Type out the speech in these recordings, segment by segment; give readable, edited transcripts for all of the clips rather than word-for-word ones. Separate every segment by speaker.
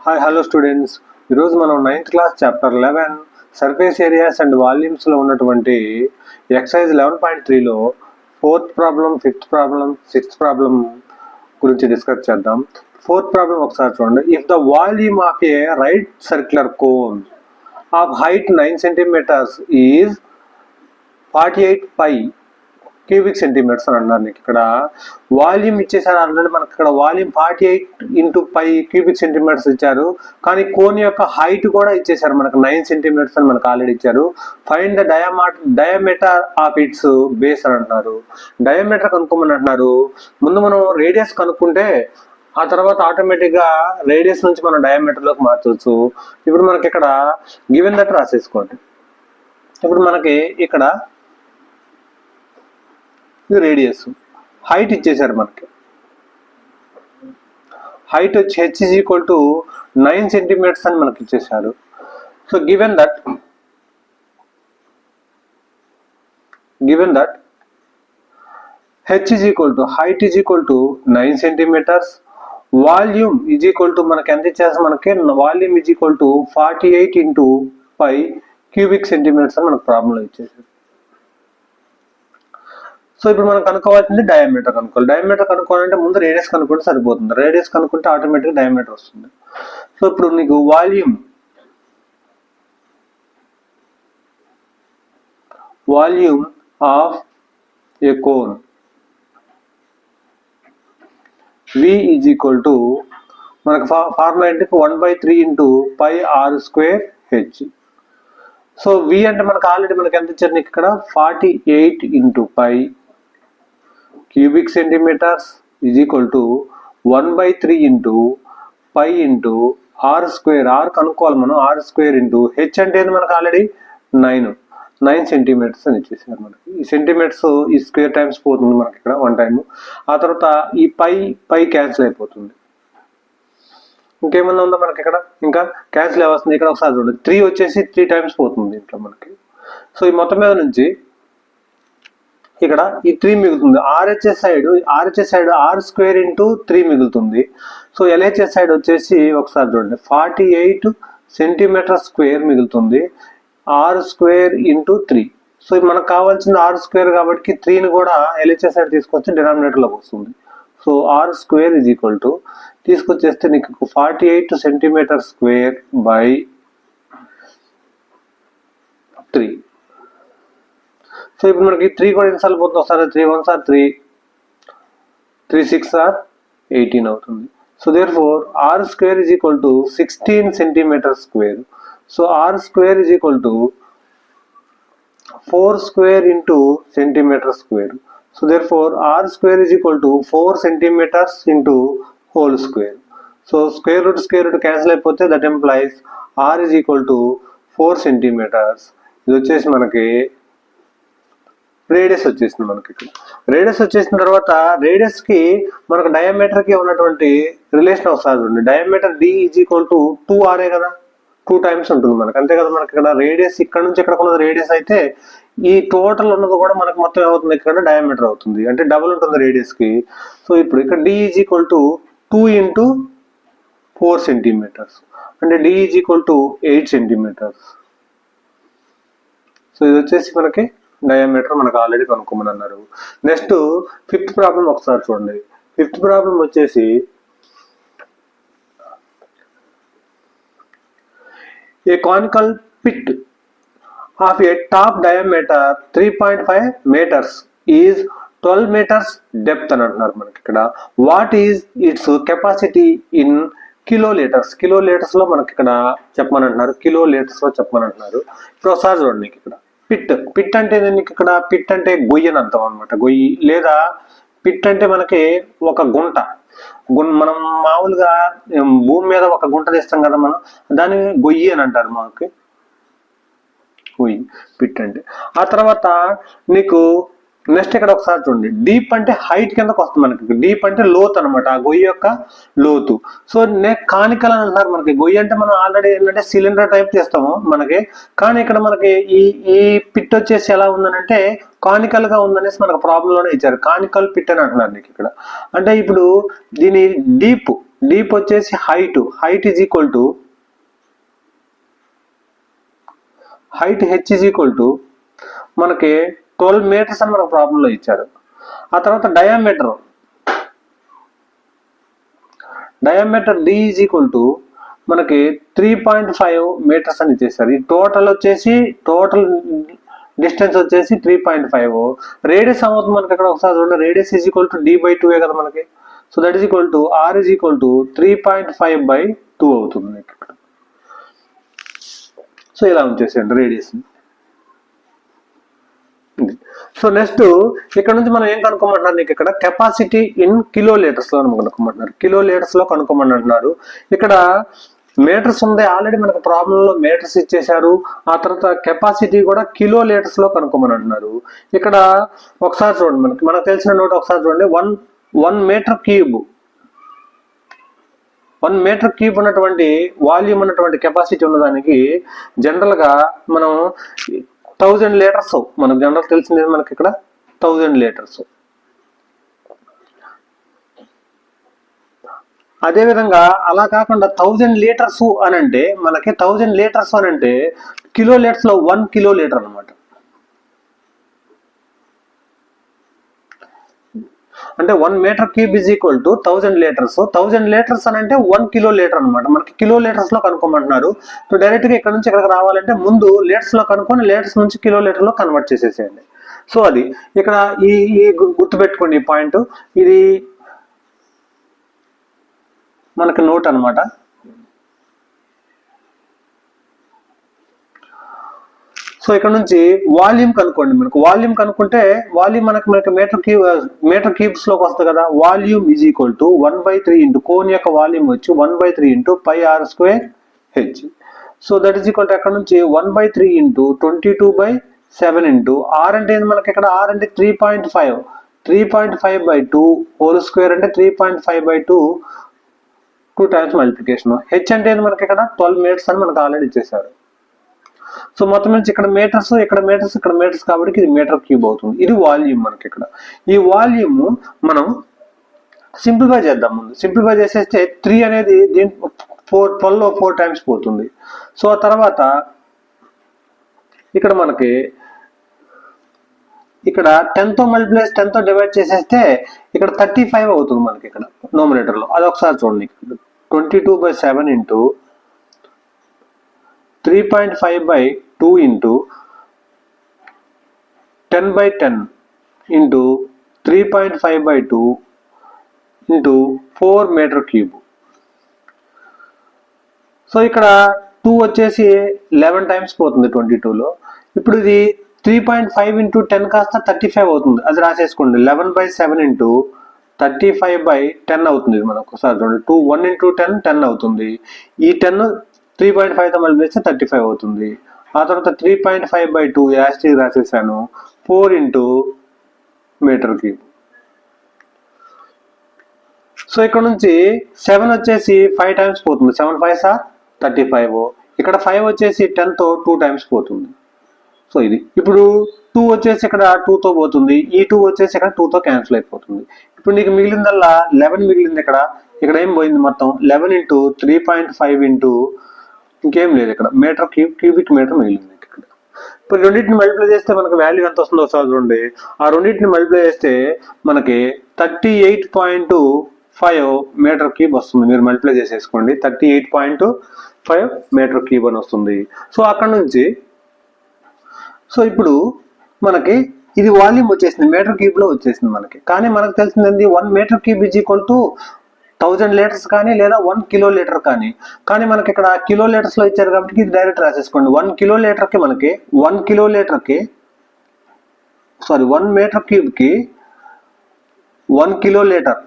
Speaker 1: Hi hello students, ఈరోజు మనం 9th class chapter 11 surface areas and వాల్యూమ్స్లో ఉన్నటువంటి ఎక్సర్సైజ్ 11.3లో 4th problem, 5th problem, 6th problem గురించి డిస్కస్ చేద్దాం. 4th ప్రాబ్లం ఒకసారి చూడండి. If the volume of a right circular cone of height 9 centimetres is 48 pi cubic centimetres అని అన్నారు. నీకు ఇక్కడ వాల్యూమ్ ఇచ్చేసారు ఆల్రెడీ. మనకి ఇక్కడ volume 48 into pi cubic centimetres ఇచ్చారు, కానీ కోన్ యొక్క హైట్ కూడా ఇచ్చేసారు మనకు 9 సెంటీమీటర్స్ అని మనకు ఆల్రెడీ ఇచ్చారు. Find the diameter of it's base అని అంటున్నారు. డయామీటర్ కనుక్కోమని అంటున్నారు. ముందు మనం రేడియస్ కనుక్కుంటే ఆ తర్వాత ఆటోమేటిక్గా రేడియస్ నుంచి మనం డయామీటర్లోకి మార్చవచ్చు. ఇప్పుడు మనకి ఇక్కడ గివెన్ దట్ రాసేసుకోండి. ఇప్పుడు మనకి ఇక్కడ ఇది రేడియస్, హైట్ ఇచ్చేసారు మనకి. హైట్ వచ్చి h is equal to 9 centimetres అని మనకి ఇచ్చేసారు. So given that h is equal to height is equal to 9 centimetres, volume is equal to మనకి ఎంత ఇచ్చేసారు, మనకి volume is equal to 48 into pi cubic centimetres అని మనకు ప్రాబ్లంలో ఇచ్చేసారు. సో ఇప్పుడు మనం కనుక్కోవాల్సింది డయామీటర్ కనుక్కోవాలి. డయామీటర్ కనుక్కోవాలంటే ముందు రేడియస్ కనుక్కుంటే సరిపోతుంది. రేడియస్ కనుక్కుంటే ఆటోమేటిక్గా డయామీటర్ వస్తుంది. సో ఇప్పుడు నీకు volume of a cone V is equal to మనకు ఫార్ములా ఏంటి, 1/3 into pi r square h. So V అంటే మనకు ఆల్రెడీ మనకి ఎంత ఇచ్చారు నీకు ఇక్కడ 48 into pi cubic centimetres is equal to 1/3 into pi into r square. R కనుక్కోవాలి మనం. ఆర్ స్క్వేర్ ఇంటూ హెచ్ అంటే మనకు ఆల్రెడీ 9 సెంటీమీటర్స్ అని ఇచ్చేసారు మనకి. ఈ సెంటీమీటర్స్ ఈ స్క్వేర్ టైమ్స్ పోతుంది మనకి ఇక్కడ 1 టైమ్. ఆ తర్వాత ఈ పై క్యాన్సిల్ అయిపోతుంది. ఇంకేమన్నా ఉందా మనకి ఇక్కడ? ఇంకా క్యాన్సిల్ అవ్వాల్సింది. ఇక్కడ ఒకసారి చూడండి, 3 వచ్చేసి 3 టైమ్స్ పోతుంది ఇంట్లో మనకి. సో ఈ మొత్తం మీద నుంచి ఇక్కడ ఈ 3 మిగులుతుంది. RHS side r square into 3 మిగులుతుంది. సో ఎల్హెచ్ఎస్ సైడ్ వచ్చేసి ఒకసారి చూడండి 48 సెంటీమీటర్ స్క్వేర్ మిగులుతుంది. R square into 3. సో మనకు కావాల్సింది ఆర్ స్క్వేర్ కాబట్టి 3ని కూడా ఎల్హెచ్ఎస్ సైడ్ తీసుకొచ్చి డినామినేటర్లోకి వస్తుంది. So r square is equal to తీసుకొచ్చేస్తే నీకు 48 సెంటీమీటర్ స్క్వేర్ బై 3. సో ఇప్పుడు మనకి 3 కూడా ఎన్నిసార్లు పోతుంది, ఒకసారి 3 1 సార్ 3, 3 6 సార్ 18 అవుతుంది. So therefore r square is equal to 16 centimetre square. So r square is equal to 4 square into centimetre square. So therefore r square is equal to 4 centimetres into whole square. So square root cancel అయిపోతే that implies r is equal to 4 centimetres. ఇది వచ్చేసి మనకి radius వచ్చేసింది మనకి. ఇక్కడ radius వచ్చేసిన తర్వాత radius కి మనకు డయామీటర్ కి ఉన్నటువంటి రిలేషన్ ఒకసారి చూడండి. Diameter D is equal to 2RA కదా, 2 టైమ్స్ ఉంటుంది మనకి, అంతే కదా. మనకి ఇక్కడ రేడియస్ ఇక్కడ నుంచి ఇక్కడ ఉన్నది రేడియస్ అయితే ఈ టోటల్ ఉన్నది కూడా మనకు మొత్తం ఏమవుతుంది, ఇక్కడ డయామీటర్ అవుతుంది, అంటే డబుల్ ఉంటుంది రేడియస్ కి. సో ఇప్పుడు ఇక్కడ D is equal to 2 into 4 centimetres, అంటే D is equal to 8 centimetres. So ఇది వచ్చేసి మనకి డయామీటర్ మనకు ఆల్రెడీ కనుక్కోమని అన్నారు. నెక్స్ట్ 5th ప్రాబ్లం ఒకసారి చూడండి. 5th ప్రాబ్లం వచ్చేసి a conical pit of a top diameter 3.5 meters is 12 meters depth అని అంటున్నారు మనకి ఇక్కడ. What is its capacity in kilolitres లో మనకి ఇక్కడ చెప్పమని అంటున్నారు. కిలోలీటర్స్ లో చెప్పమని అంటున్నారు. ఇప్పుడు ఒకసారి చూడండి ఇక్కడ పిట్ అంటే నీకు ఇక్కడ పిట్ అంటే గొయ్యి అని అర్థం అనమాట. గొయ్యి లేదా పిట్ అంటే మనకి ఒక గుంట. మనం మామూలుగా భూమి మీద ఒక గుంట తీస్తాం కదా మనం, దాన్ని గొయ్యి అని అంటారు మనకి. గొయ్యి పిట్ అంటే. ఆ తర్వాత నీకు నెక్స్ట్ ఇక్కడ ఒకసారి చూడండి, డీప్ అంటే హైట్ కిందకు వస్తుంది మనకి. డీప్ అంటే లోతు అనమాట, ఆ గొయ్యి యొక్క లోతు. సో కానికల్ అని అంటారు మనకి. గొయ్యి అంటే మనం ఆల్రెడీ ఏంటంటే సిలిండర్ టైప్ తీస్తాము మనకి, కానీ ఇక్కడ మనకి ఈ పిట్ వచ్చేసి ఎలా ఉందనంటే కానికల్ గా ఉందనేసి మనకు ప్రాబ్లంలోనే ఇచ్చారు. కానికల్ పిట్ అని అంటున్నారు నీకు ఇక్కడ. అంటే ఇప్పుడు దీని డీప్ వచ్చేసి height is equal to h is equal to మనకి 12 మీటర్స్ అని మనకు ప్రాబ్లంలో ఇచ్చాడు. ఆ తర్వాత diameter d is equal to మనకి 3.5 మీటర్స్ అని ఇచ్చేసారు. ఈ టోటల్ డిస్టెన్స్ వచ్చేసి 3.5. రేడియస్ అవుతుంది మనకి ఇక్కడ ఒకసారి చూడండి. Radius is equal to d/2 కదా మనకి. So that is equal to r is equal to 3.5/2 అవుతుంది ఇక్కడ. సో ఇలా ఉంచేసేయండి రేడియస్. సో నెక్స్ట్ ఇక్కడ నుంచి మనం ఏం కనుక్కోమంటున్నారు, నీకు ఇక్కడ కెపాసిటీ ఇన్ కిలో లీటర్స్ లో కనుక్కోమంటున్నారు. కిలో లీటర్స్ లో కనుక్కోమంటున్నారు. ఇక్కడ మీటర్స్ ఉంది ఆల్రెడీ మనకు ప్రాబ్లంలో మీటర్స్ ఇచ్చేశారు. ఆ తర్వాత కెపాసిటీ కూడా కిలో లీటర్స్ లో కనుక్కోమని అంటున్నారు. ఇక్కడ ఒకసారి చూడండి, మనకు తెలిసిన నోట్ ఒకసారి చూడండి. 1 మీటర్ క్యూబ్ ఉన్నటువంటి వాల్యూమ్ ఉన్నటువంటి కెపాసిటీ ఉన్నదానికి జనరల్ గా మనం 1000 లీటర్స్ మనకు జనరల్ తెలిసింది మనకి ఇక్కడ 1000 లీటర్స్. అదేవిధంగా అలా కాకుండా 1000 లీటర్స్ అని అంటే మనకి 1000 లీటర్స్ అని అంటే కిలో లీటర్స్ లో 1 కిలో లీటర్ అనమాట. అంటే 1 metre cube is equal to 1000 litres. 1000 litres అని అంటే 1 కిలో లీటర్ అనమాట. మనకి కిలో లీటర్స్ లో కనుక్కోమంటున్నారు. సో డైరెక్ట్ గా ఇక్కడ నుంచి ఇక్కడికి రావాలంటే ముందు లీటర్స్ లో కనుక్కొని లీటర్స్ నుంచి కిలో లీటర్ లో కన్వర్ట్ చేసేసేయండి. సో అది ఇక్కడ ఈ గుర్తుపెట్టుకోండి ఈ పాయింట్. ఇది మనకి నోట్ అనమాట. సో ఇక్కడ నుంచి వాల్యూమ్ కనుక్కోండి. మనకు వాల్యూమ్ కనుక్కుంటే వాల్యూమ్ మనకి మీటర్ క్యూబ్స్ లోకి వస్తుంది కదా. Volume is equal to 1/3 into cone యొక్క వాల్యూమ్ వచ్చి 1/3 into πr²h. So that is equal to అక్కడ నుంచి 1/3 ఇంటూ 22/7 ఇంటూ ఆర్ అంటే మనకి ఇక్కడ ఆర్ అంటే 3.5/2 హోల్ స్క్వేర్ అంటే 3.5/2 2 టైమ్స్ మల్టిప్లికేషన్. హెచ్ అంటే మనకి ఇక్కడ 12 మీటర్స్ అని మనకు ఆల్రెడీ ఇచ్చేసారు. సో మొత్తం నుంచి ఇక్కడ మీటర్స్ కాబట్టి ఇది మీటర్ క్యూబ్ అవుతుంది. ఇది వాల్యూమ్ మనకి ఇక్కడ. ఈ వాల్యూమ్ మనం సింప్లిఫై చేద్దాం. ముందు సింప్లిఫై చేసేస్తే 3 అనేది 12లో 4 టైమ్స్ పోతుంది. సో ఆ తర్వాత ఇక్కడ మనకి ఇక్కడ 10తో మల్టిప్లై 10తో డివైడ్ చేసేస్తే ఇక్కడ 35 అవుతుంది మనకి ఇక్కడ నోమినేటర్ లో. అది ఒకసారి చూడండి. 22/7 into 3.5/2 into 10/10 into 3.5/2 into 4 metre cube. So ఇక్కడ 2 వచ్చేసి 11 టైమ్స్ పోతుంది 22లో. ఇప్పుడు ఇది 3.5 ఇంటూ 10 కాస్త 35 అవుతుంది. అది రాసేసుకోండి. 11/7 ఇంటూ 35/10 అవుతుంది. ఇది మనకు ఒకసారి చూడండి. 1 ఇంటూ 10 10 అవుతుంది. ఈ 10 3.5తో మళ్ళీ 35 అవుతుంది. ఆ తర్వాత 3.5/2 యాస్టీజ్ రాసేసాను. 4 ఇంటూ మీటర్ క్యూబ్. సో ఇక్కడ నుంచి 7 వచ్చేసి 5 టైమ్స్ పోతుంది. 7 5s are 35. ఇక్కడ 5 వచ్చేసి 10తో 2 టైమ్స్ పోతుంది. సో ఇది ఇప్పుడు 2 వచ్చేసి ఇక్కడ 2తో పోతుంది. ఈ 2 వచ్చేసి ఇక్కడ 2తో క్యాన్సిల్ అయిపోతుంది. ఇప్పుడు నీకు మిగిలిందల్లా 11 మిగిలింది. ఇక్కడ ఏం పోయింది మొత్తం 11 ఇంటూ 3.5 ఇంటూ ఇంకేం లేదు. ఇక్కడ మీటర్ క్యూబిక్ మీటర్ మిగిలింది ఇక్కడ. ఇప్పుడు రెండింటిని మల్టిప్లై చేస్తే మనకు వాల్యూ ఎంత వస్తుందో ఒకసారి చూడండి. ఆ రెండింటిని మల్టిప్లై చేస్తే మనకి 38.5 మీటర్ క్యూబ్ వస్తుంది. మీరు మల్టిప్లై చేసేసుకోండి. 38.5 మీటర్ క్యూబ్ అని వస్తుంది. సో అక్కడ నుంచి ఇప్పుడు మనకి ఇది వాల్యూమ్ వచ్చేసింది, మీటర్ క్యూబ్ లో వచ్చేసింది మనకి. కానీ మనకు తెలిసింది 1 metre cube is equal to 1000 litres కానీ లేదా 1 కిలో లీటర్ కానీ. మనకి ఇక్కడ కిలో లీటర్స్ లో ఇచ్చారు కాబట్టి ఇది డైరెక్ట్ రాసేసుకోండి. 1 కిలో లీటర్ కి మనకి 1 మీటర్ క్యూబ్ కి 1 కిలో లీటర్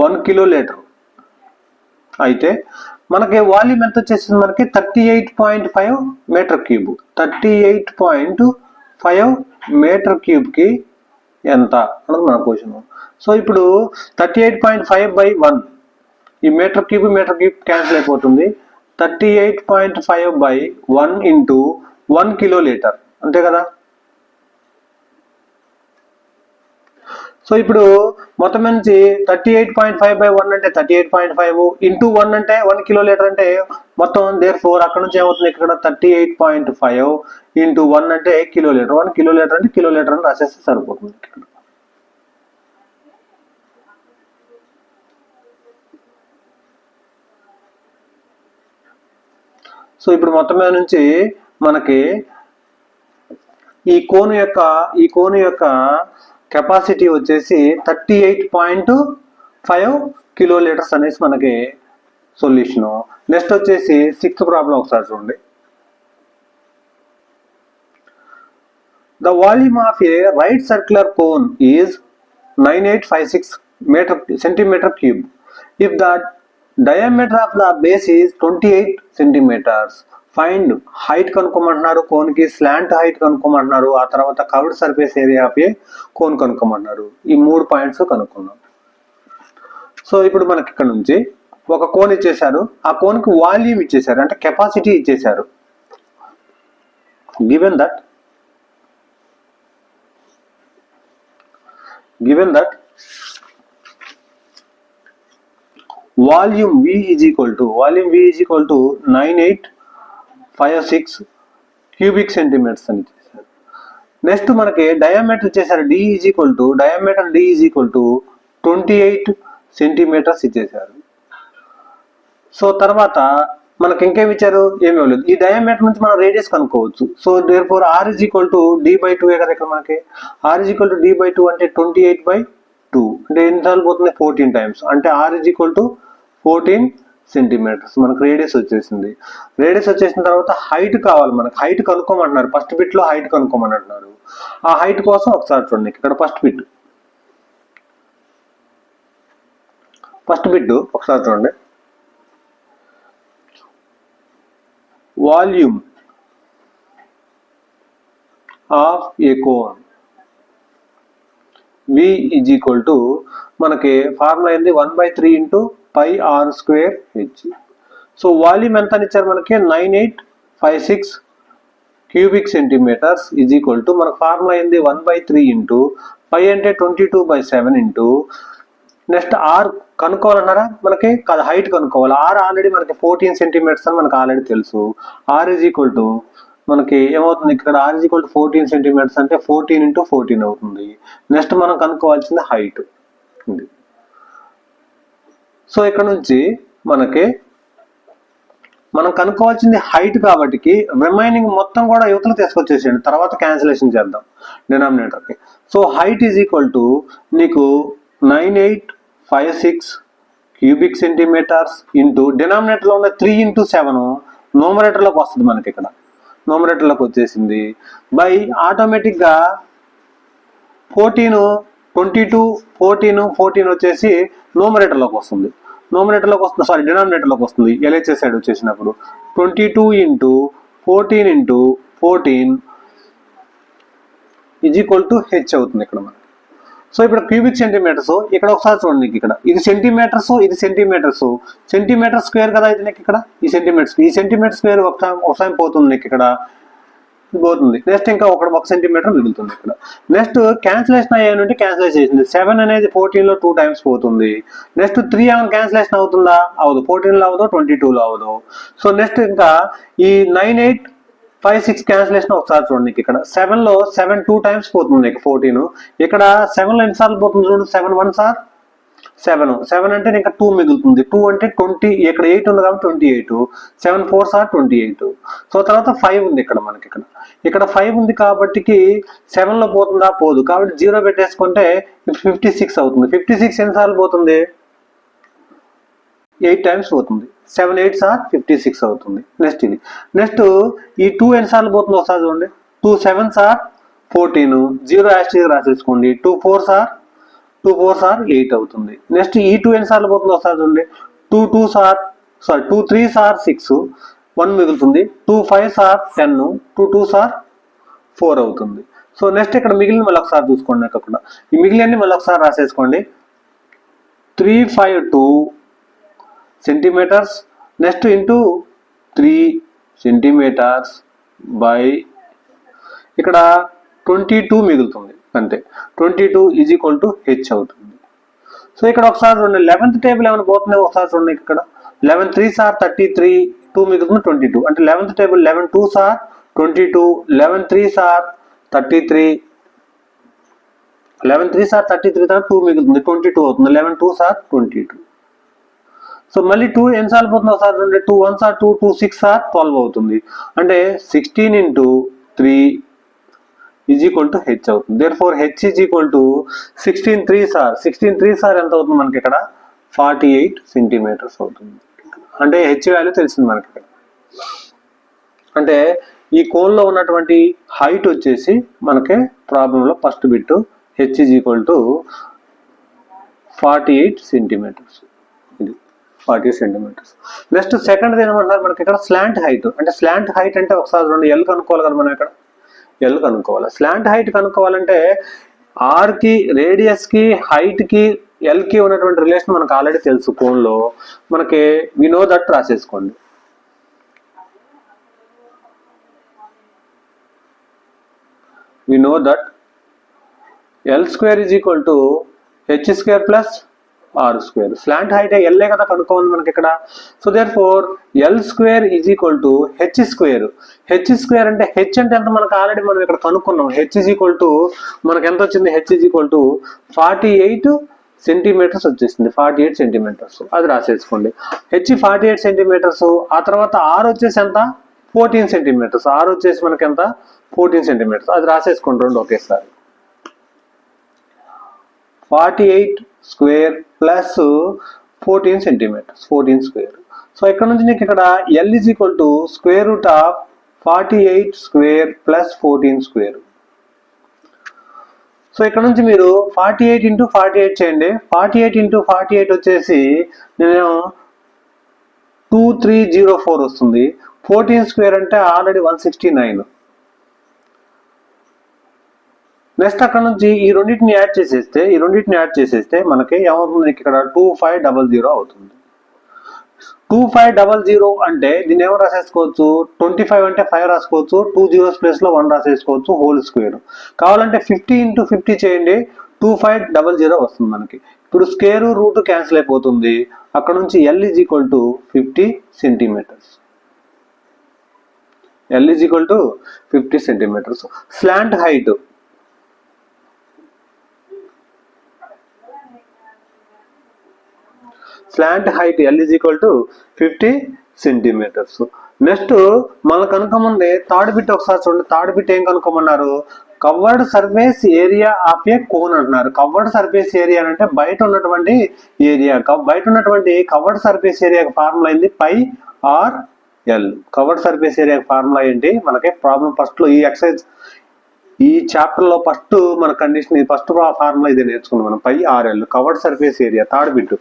Speaker 1: 1 కిలో లీటర్ అయితే మనకి వాల్యూమ్ ఎంత వచ్చేసింది మనకి 38.5 మీటర్ క్యూబ్. 38.5 మీటర్ క్యూబ్ కి ఎంత అన్నది మన క్వశ్చన్. సో ఇప్పుడు 38.5/1 ఈ మీటర్ క్యూబ్ క్యాన్సిల్ అయిపోతుంది. 38.5/1 ఇంటూ 1 కిలో లీటర్ అంతే కదా. సో ఇప్పుడు మొత్తం నుంచి 38.5/1 అంటే 38.5 ఇంటూ 1 అంటే 1 కిలో లీటర్ అంటే మొత్తం దేర్4 అక్కడ నుంచి ఏమవుతుంది ఇక్కడ 38.5 ఇంటూ 1 అంటే కిలో లీటర్, 1 కిలో లీటర్ అంటే కిలో లీటర్ అని రాసేస్తే సరిపోతుంది. సో ఇప్పుడు మొత్తం మీద నుంచి మనకి ఈ కోన్ యొక్క కెపాసిటీ వచ్చేసి 38.5 కిలో లీటర్స్ అనేసి మనకి సొల్యూషన్. నెక్స్ట్ వచ్చేసి 6th ప్రాబ్లం ఒకసారి చూడండి. The volume of a right circular cone is 9856 centimeter cube. If the diameter of the base is 28 centimeters, find height కనుక్కోమంటున్నారు, కోన్ కి స్లాంట్ హైట్ కనుక్కోమంటున్నారు, ఆ తర్వాత covered surface area of a cone కనుక్కోమంటున్నారు. ఈ 3 points కనుక్కున్నాం. So ఇప్పుడు మనకి ఇక్కడ నుంచి ఒక కోన్ ఇచ్చేశారు, ఆ కోన్ కి వాల్యూమ్ ఇచ్చేశారు అంటే కెపాసిటీ ఇచ్చేశారు. Given that volume V is equal to 9856 cubic centimetres అని ఇచ్చేసారు. నెక్స్ట్ మనకి డయామీటర్ ఇచ్చేసారు, diameter D is equal to 28 centimetres ఇచ్చేసారు. సో తర్వాత మనకి ఇంకేమి ఇచ్చారు, ఏమి ఇవ్వలేదు. ఈ డయామీటర్ నుంచి మనం రేడియస్ కనుక్కోవచ్చు. So therefore R is equal to D/2 కదా ఇక్కడ మనకి. R is equal to D/2 అంటే 28/2 అంటే ఎన్నిసార్లు పోతుంది, 14 టైమ్స్. అంటే R is equal to 14 centimetres మనకు రేడియస్ వచ్చేసింది. రేడియస్ వచ్చేసిన తర్వాత హైట్ కావాలి మనకు, హైట్ కనుక్కోమంటున్నారు. ఫస్ట్ బిట్ లో హైట్ కనుక్కోమంటున్నారు. ఆ హైట్ కోసం ఒకసారి చూడండి, ఇక్కడ ఫస్ట్ బిట్ ఒకసారి చూడండి. Volume of a cone V is equal to మనకి ఫార్ములా ఏంది 1/3 ఇంటూ పై r²h. సో వాల్యూమ్ ఎంత అని ఇచ్చారు మనకి 9856 cubic centimetres is equal to మనకు ఫార్ములా ఏంది 1/3 ఇంటూ పై అంటే 22/7 ఇంటూ నెక్స్ట్ ఆర్ కనుక్కోవాలన్నారా మనకి కాదు, హైట్ కనుక్కోవాలి. ఆర్ ఆల్రెడీ మనకి 14 సెంటీమీటర్స్ అని మనకు ఆల్రెడీ తెలుసు. ఆర్ ఈజ్ ఈక్వల్ టు మనకి ఏమవుతుంది ఇక్కడ R is equal to 14 centimetres అంటే 14 into 14 అవుతుంది. నెక్స్ట్ మనం కనుక్కోవాల్సింది హైట్ ఉంది. సో ఇక్కడ నుంచి మనం కనుక్కోవాల్సింది హైట్ కాబట్టి రిమైనింగ్ మొత్తం కూడా యువతలు తీసుకొచ్చేసేయండి, తర్వాత క్యాన్సిలేషన్ చేద్దాం డినామినేటర్కి. So height is equal to నీకు 9856 క్యూబిక్ సెంటీమీటర్స్ ఇంటూ డినామినేటర్లో ఉన్న 3 into 7 న్యూమరేటర్లోకి వస్తుంది మనకి. ఇక్కడ న్యూమరేటర్లోకి వచ్చేసింది బై ఆటోమేటిక్గా 14 22 14 వచ్చేసి న్యూమరేటర్లోకి వస్తుంది. డినామినేటర్లోకి వస్తుంది. LHS సైడ్ వచ్చేసినప్పుడు 22 into 14 is equal to h అవుతుంది ఇక్కడ మనకి. సో ఇప్పుడు క్యూబిక్ సెంటీమీటర్స్ ఇక్కడ ఒకసారి చూడండి, ఇక్కడ ఇది సెంటీమీటర్స్, ఇది సెంటీమీటర్ స్క్వేర్ కదా ఇది నీకు. ఇక్కడ ఈ సెంటీమీటర్ స్క్వేర్ ఒకసారి పోతుంది నీకు, ఇక్కడ పోతుంది. నెక్స్ట్ ఇంకా ఒక సెంటీమీటర్ మిగులుతుంది ఇక్కడ. నెక్స్ట్ క్యాన్సిలేషన్ అయ్యానంటే క్యాన్సిలేషన్ 7 అనేది 14లో 2 times పోతుంది. నెక్స్ట్ 3 ఏమైనా క్యాన్సిలేషన్ అవుతుందా, అవదు. 14లో అవదు, 22లో అవదు. సో నెక్స్ట్ ఇంకా ఈ 9856 క్యాన్సిలేషన్ ఒకసారి చూడండి. ఇక్కడ 7లో 7 2 times పోతుంది నీకు 14. ఇక్కడ 7లో ఎన్నిసార్లు పోతుంది చూడండి, 7 1s are 7 అంటే ఇంకా 2 మిగులుతుంది. 2 అంటే 20, ఇక్కడ 8 ఉంది కాబట్టి 28, 7 4s are 28. సో తర్వాత 5 ఉంది ఇక్కడ మనకి. ఇక్కడ 5 ఉంది కాబట్టి 7లో పోతుందా, పోదు. కాబట్టి 0 పెట్టేసుకుంటే 56 అవుతుంది. 56 ఎన్నిసార్లు పోతుంది, 8 times పోతుంది. 7 8s are 56 అవుతుంది. నెక్స్ట్ ఈ 2 ఎన్నిసార్లు పోతుంది ఒకసారి చూడండి. 2 7s are 14, 0 రాసేసుకోండి. 2 4s are 8 అవుతుంది. నెక్స్ట్ ఈ 2 ఎన్నిసార్లు పోతుందో ఒకసారి చూడండి. 2 3s are 6, 1 మిగులుతుంది. 2 5s are 10, 2 2s are 4 అవుతుంది. సో నెక్స్ట్ ఇక్కడ మిగిలిన మళ్ళీ ఒకసారి చూసుకోండి. అక్కడ ఈ మిగిలిన మళ్ళీ ఒకసారి రాసేసుకోండి. 352 centimetres next into 3 centimetres by ఇక్కడ 22 మిగులుతుంది అంతే. 22 ఈజ్ ఈక్వల్ టు హెచ్ అవుతుంది. సో ఇక్కడ ఒకసారి చూడండి 11th టేబుల్ ఏమైనా పోతున్నాయి ఒకసారి చూడండి. ఇక్కడ 11 3s are 33, 2 మిగులుతుంది 22. అంటే 11th table 11 2s are 22, 11 3s are 33, 11 3s are 33 తర్వాత 2 మిగులుతుంది 22 అవుతుంది. 11 2s are 22. సో మళ్ళీ 2 ఎన్నిసార్లు పోతుంది ఒకసారి చూడండి. 2 1s are 2, 2 6 are 12 అవుతుంది. అంటే 16 into 3 is equal to h అవుతుంది. Therefore h is equal to 16 3s are ఎంత అవుతుంది మనకి ఇక్కడ 48 సెంటీమీటర్స్ అవుతుంది. అంటే హెచ్ వాల్యూ తెలిసింది మనకి ఇక్కడ. అంటే ఈ కోన్లో ఉన్నటువంటి హైట్ వచ్చేసి మనకి ప్రాబ్లంలో first bit h is equal to 48 centimetres. ఇది 48 సెంటీమీటర్స్. నెక్స్ట్ సెకండ్ ఏమంటారు మనకి ఇక్కడ స్లాంట్ హైట్. అంటే స్లాంట్ హైట్ అంటే ఒకసారి రెండు ఎల్ కనుక్కోవాలి కదా మనం ఇక్కడ. ఎల్ కనుక్కోవాలి. స్లాంట్ హైట్ కనుక్కోవాలంటే ఆర్కి రేడియస్కి హైట్కి ఎల్కి ఉన్నటువంటి రిలేషన్ మనకు ఆల్రెడీ తెలుసు. కోన్లో మనకి వి నో దట్ రాసేసుకోండి. We know that l square is equal to h square plus r square. Slant height ఎల్ఏ కదా కనుక్కోవాలి మనకి ఇక్కడ. So therefore l square is equal to h square. H square అంటే హెచ్ అంటే ఎంత మనకు ఆల్రెడీ మనం ఇక్కడ కనుక్కున్నాం. హెచ్ ఈజ్ ఈక్వల్ టు మనకి ఎంత వచ్చింది. H is equal to 48 centimetres వచ్చేసింది. 48 సెంటీమీటర్స్ అది రాసేసుకోండి. H 48 centimetres. ఆ తర్వాత ఆర్ వచ్చేసి ఎంత 14 సెంటీమీటర్స్. ఆర్ వచ్చేసి మనకి ఎంత 14 సెంటీమీటర్స్ అది రాసేసుకోండి రెండు ఒకేసారి. 48 square plus 14 centimetres 14 square. So ఇక్కడ నుంచి నీకు ఇక్కడ l is equal to square root of 48 square plus 14 square. So ఇక్కడ నుంచి మీరు 48 ఇంటూ 48 చేయండి. 48 ఇంటూ 48 వచ్చేసి నేను 2304 వస్తుంది. 14 స్క్వేర్ అంటే ఆల్రెడీ 169. నెక్స్ట్ అక్కడ నుంచి ఈ రెండింటిని యాడ్ చేసేస్తే మనకి ఏమవుతుంది ఇక్కడ 2500 అవుతుంది. 2500 అంటే దీన్ని ఏమో రాసేసుకోవచ్చు. 25 అంటే 5 రాసుకోవచ్చు. 2 zeros ప్లేస్ లో 1 రాసేసుకోవచ్చు హోల్ స్క్వేర్. కావాలంటే 50 ఇంటూ 50 చేయండి. 2500 వస్తుంది మనకి. ఇప్పుడు స్క్వేర్ రూట్ క్యాన్సిల్ అయిపోతుంది. అక్కడ నుంచి L is equal to 50 centimetres. L is equal to 50 centimetres. Slant height L is equal to 50 centimetres. Next మనం కనుక్కోమంది థర్డ్ బిట్ ఒకసారి చూడండి. థర్డ్ బిట్ ఏం కనుక్కోమన్నారు. Covered surface area of a cone అంటున్నారు. కవర్డ్ సర్ఫేస్ ఏరియా అంటే బయట ఉన్నటువంటి ఏరియా. బయట ఉన్నటువంటి కవర్డ్ సర్ఫేస్ ఏరియాకి ఫార్ములా అయింది పై ఆర్ ఎల్. కవర్డ్ సర్ఫేస్ ఏరియాకి ఫార్ములా ఏంటి మనకి ప్రాబ్లం ఫస్ట్ లో ఈ ఎక్సర్సైజ్ ఈ చాప్టర్ లో ఫస్ట్ మన కండిషన్ ఫస్ట్ ఫార్ములా ఇదే నేర్చుకున్నాం మనం. Pi R L covered surface area third bit.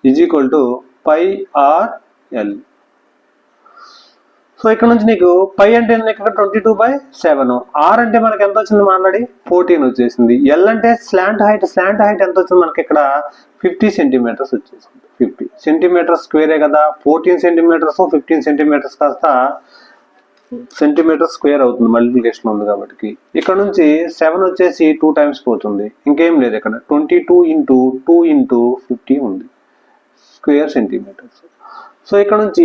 Speaker 1: Is equal to pi R L. So ఇక్కడ నుంచి నీకు పై అంటే ఇక్కడ 22/7. ఆర్ అంటే మనకి ఎంత వచ్చింది ఆల్రెడీ 14 వచ్చేసింది. ఎల్ అంటే స్లాంట్ హైట్ ఎంత వచ్చింది మనకి ఇక్కడ 50 సెంటీమీటర్స్ వచ్చేసింది. 50 సెంటీమీటర్ స్క్వేరే కదా. 14 సెంటీమీటర్స్ 15 సెంటీమీటర్స్ కాస్త సెంటీమీటర్ స్క్వేర్ అవుతుంది మల్టిప్లికేషన్ ఉంది కాబట్టి. ఇక్కడ నుంచి 7 వచ్చేసి 2 times పోతుంది. ఇంకేం లేదు ఇక్కడ. 22 ఇంటూ 2 ఇంటూ 50 ఉంది స్క్వేర్ సెంటీమీటర్స్. సో ఇక్కడ నుంచి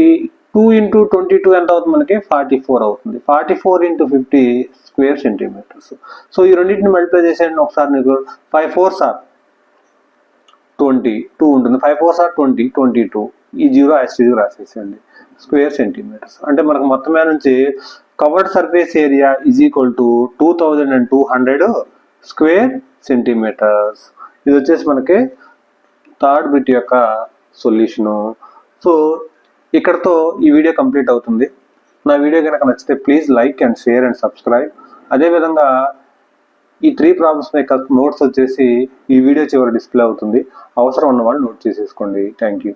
Speaker 1: 2 ఇంటూ 22 ఎంత అవుతుంది మనకి 44 అవుతుంది. 44 ఇంటూ 50 స్క్వేర్ సెంటీమీటర్స్. సో ఈ రెండింటిని మల్టిప్లై చేసేయండి ఒకసారి. నీకు 5 4s are 22 ఉంటుంది. 5 4s are 20 22. ఈ 0 రాసేసేయండి స్క్వేర్ సెంటీమీటర్స్. అంటే మనకు మొత్తం మీద నుంచి covered surface area is equal to 2200 square centimetres. ఇది వచ్చేసి మనకి థర్డ్ బిట్ యొక్క సొల్యూషను. సో ఇక్కడతో ఈ వీడియో కంప్లీట్ అవుతుంది. నా వీడియో కనుక నచ్చితే please like and share and subscribe. అదేవిధంగా ఈ 3 ప్రాబ్లమ్స్ యొక్క నోట్స్ వచ్చేసి ఈ వీడియో చివరి డిస్ప్లే అవుతుంది. అవసరం ఉన్న వాళ్ళు నోట్ చేసేసుకోండి. Thank you.